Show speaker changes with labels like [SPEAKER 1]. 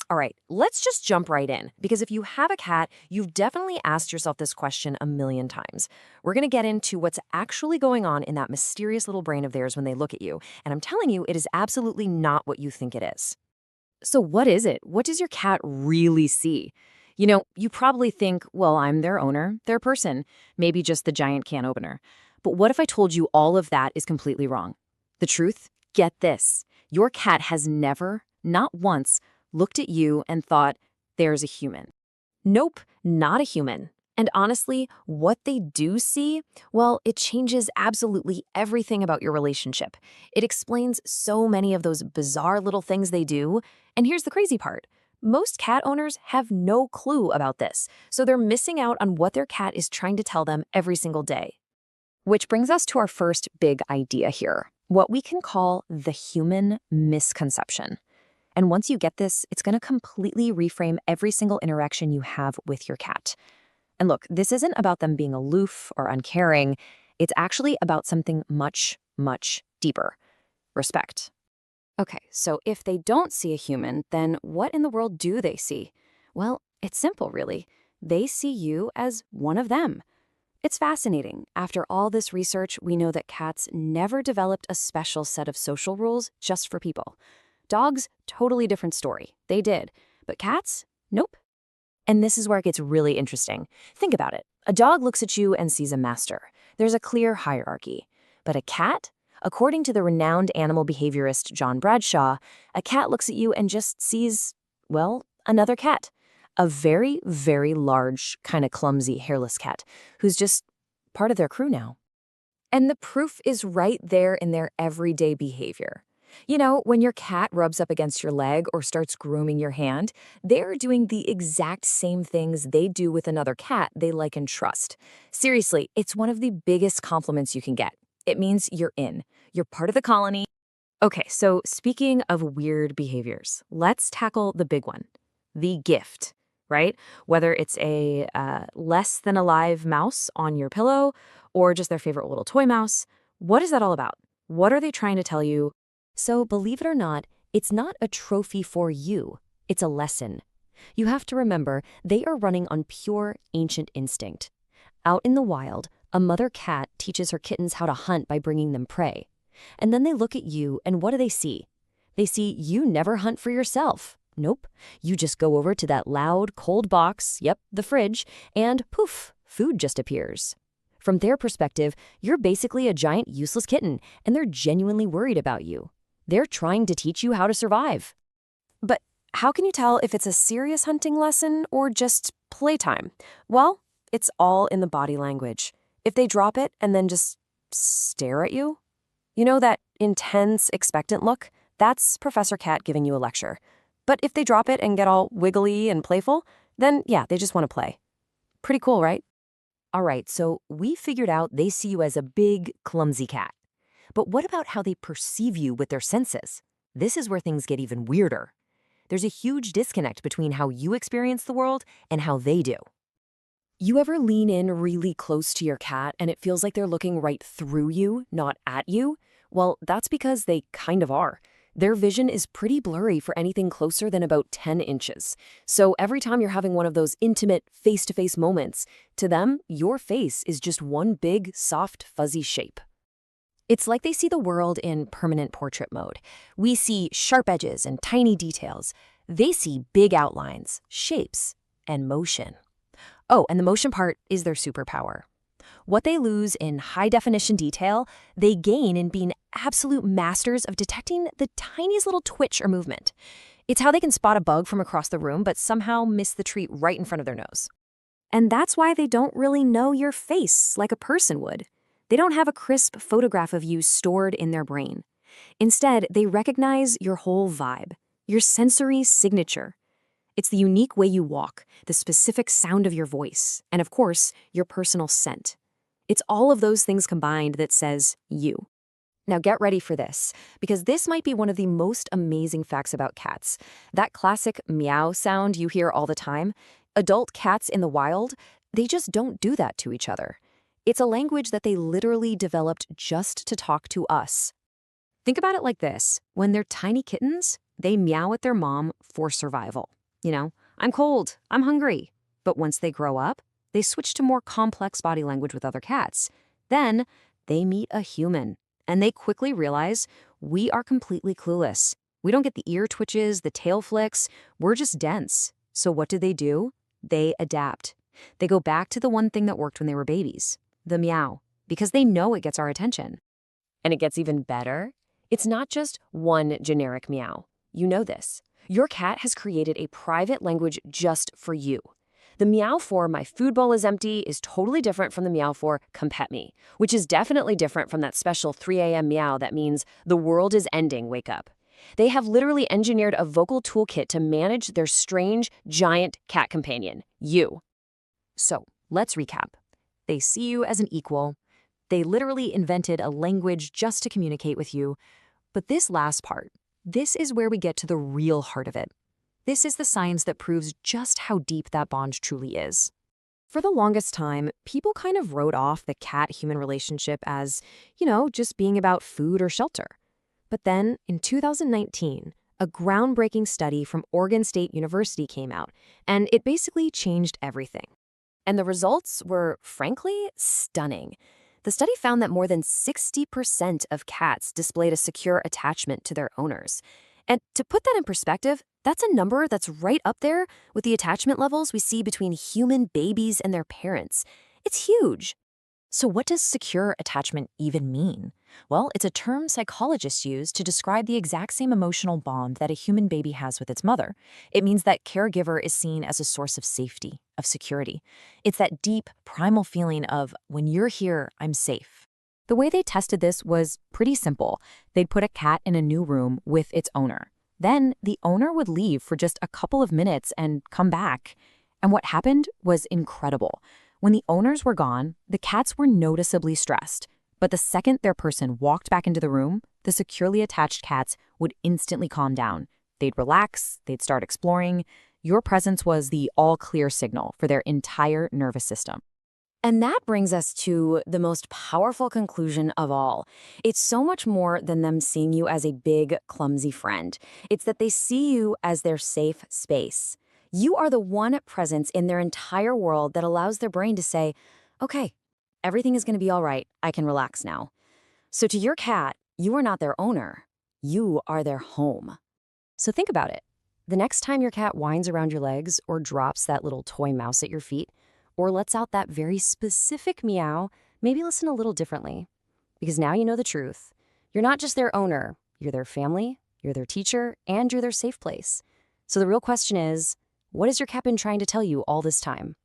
[SPEAKER 1] All right, let's just jump right in, because if you have a cat, you've definitely asked yourself this question a million times. We're going to get into what's actually going on in that mysterious little brain of theirs when they look at you, and I'm telling you, it is absolutely not what you think it is. So what is it? What does your cat really see? You probably think, well, I'm their owner, their person, maybe just the giant can opener. But what if I told you all of that is completely wrong? The truth? Get this. Your cat has never, not once, looked at you and thought, there's a human. Nope, not a human. And honestly, what they do see, well, it changes absolutely everything about your relationship. It explains so many of those bizarre little things they do. And here's the crazy part. Most cat owners have no clue about this, so they're missing out on what their cat is trying to tell them every single day. Which brings us to our first big idea here, what we can call the human misconception. And once you get this, it's going to completely reframe every single interaction you have with your cat. And look, this isn't about them being aloof or uncaring. It's actually about something much, much deeper: respect. Okay, so if they don't see a human, then what in the world do they see? Well, it's simple, really. They see you as one of them. It's fascinating. After all this research, we know that cats never developed a special set of social rules just for people. Dogs, totally different story. They did. But cats? Nope. And this is where it gets really interesting. Think about it. A dog looks at you and sees a master. There's a clear hierarchy. But a cat? According to the renowned animal behaviorist John Bradshaw, a cat looks at you and just sees, well, another cat. A very, very large, kind of clumsy, hairless cat who's just part of their crew now. And the proof is right there in their everyday behavior. When your cat rubs up against your leg or starts grooming your hand, they're doing the exact same things they do with another cat they like and trust. Seriously, it's one of the biggest compliments you can get. It means you're in. You're part of the colony. Okay, so speaking of weird behaviors, let's tackle the big one, the gift, right? Whether it's a less than alive mouse on your pillow or just their favorite little toy mouse, what is that all about? What are they trying to tell you? So believe it or not, it's not a trophy for you. It's a lesson. You have to remember, they are running on pure ancient instinct. Out in the wild, a mother cat teaches her kittens how to hunt by bringing them prey. And then they look at you, and what do they see? They see you never hunt for yourself. Nope. You just go over to that loud, cold box, yep, the fridge, and poof, food just appears. From their perspective, you're basically a giant useless kitten, and they're genuinely worried about you. They're trying to teach you how to survive. But how can you tell if it's a serious hunting lesson or just playtime? Well, it's all in the body language. If they drop it and then just stare at you, that intense, expectant look, that's Professor Cat giving you a lecture. But if they drop it and get all wiggly and playful, then yeah, they just want to play. Pretty cool, right? All right, so we figured out they see you as a big, clumsy cat. But what about how they perceive you with their senses? This is where things get even weirder. There's a huge disconnect between how you experience the world and how they do. You ever lean in really close to your cat and it feels like they're looking right through you, not at you? Well, that's because they kind of are. Their vision is pretty blurry for anything closer than about 10 inches. So every time you're having one of those intimate face-to-face moments, to them, your face is just one big, soft, fuzzy shape. It's like they see the world in permanent portrait mode. We see sharp edges and tiny details. They see big outlines, shapes, and motion. Oh, and the motion part is their superpower. What they lose in high-definition detail, they gain in being absolute masters of detecting the tiniest little twitch or movement. It's how they can spot a bug from across the room but somehow miss the treat right in front of their nose. And that's why they don't really know your face like a person would. They don't have a crisp photograph of you stored in their brain. Instead, they recognize your whole vibe, your sensory signature. It's the unique way you walk, the specific sound of your voice, and of course, your personal scent. It's all of those things combined that says you. Now get ready for this, because this might be one of the most amazing facts about cats. That classic meow sound you hear all the time, adult cats in the wild, they just don't do that to each other. It's a language that they literally developed just to talk to us. Think about it like this. When they're tiny kittens, They meow at their mom for survival. You know, I'm cold, I'm hungry. But once they grow up, they switch to more complex body language with other cats. Then they meet a human, and they quickly realize we are completely clueless. We don't get the ear twitches, the tail flicks. We're just dense. So what do? They adapt. They go back to the one thing that worked when they were babies, the meow, because they know it gets our attention. And it gets even better. It's not just one generic meow. You know this. Your cat has created a private language just for you. The meow for "my food bowl is empty" is totally different from the meow for "come pet me," which is definitely different from that special 3 a.m. meow that means "the world is ending, wake up." They have literally engineered a vocal toolkit to manage their strange, giant cat companion, you. So, let's recap. They see you as an equal. They literally invented a language just to communicate with you. But this last part, this is where we get to the real heart of it. This is the science that proves just how deep that bond truly is. For the longest time, people kind of wrote off the cat-human relationship as, just being about food or shelter. But then, in 2019, a groundbreaking study from Oregon State University came out, and it basically changed everything. And the results were, frankly, stunning. The study found that more than 60% of cats displayed a secure attachment to their owners. And to put that in perspective, that's a number that's right up there with the attachment levels we see between human babies and their parents. It's huge. So what does secure attachment even mean? Well, it's a term psychologists use to describe the exact same emotional bond that a human baby has with its mother. It means that caregiver is seen as a source of safety, of security. It's that deep, primal feeling of, when you're here, I'm safe. The way they tested this was pretty simple. They'd put a cat in a new room with its owner. Then the owner would leave for just a couple of minutes and come back. And what happened was incredible. When the owners were gone, the cats were noticeably stressed. But the second their person walked back into the room, the securely attached cats would instantly calm down. They'd relax, they'd start exploring. Your presence was the all-clear signal for their entire nervous system. And that brings us to the most powerful conclusion of all. It's so much more than them seeing you as a big, clumsy friend. It's that they see you as their safe space. You are the one presence in their entire world that allows their brain to say, okay, everything is going to be all right. I can relax now. So to your cat, you are not their owner. You are their home. So think about it. The next time your cat whines around your legs or drops that little toy mouse at your feet, or lets out that very specific meow, maybe listen a little differently. Because now you know the truth. You're not just their owner. You're their family, you're their teacher, and you're their safe place. So the real question is, what has your cat been trying to tell you all this time?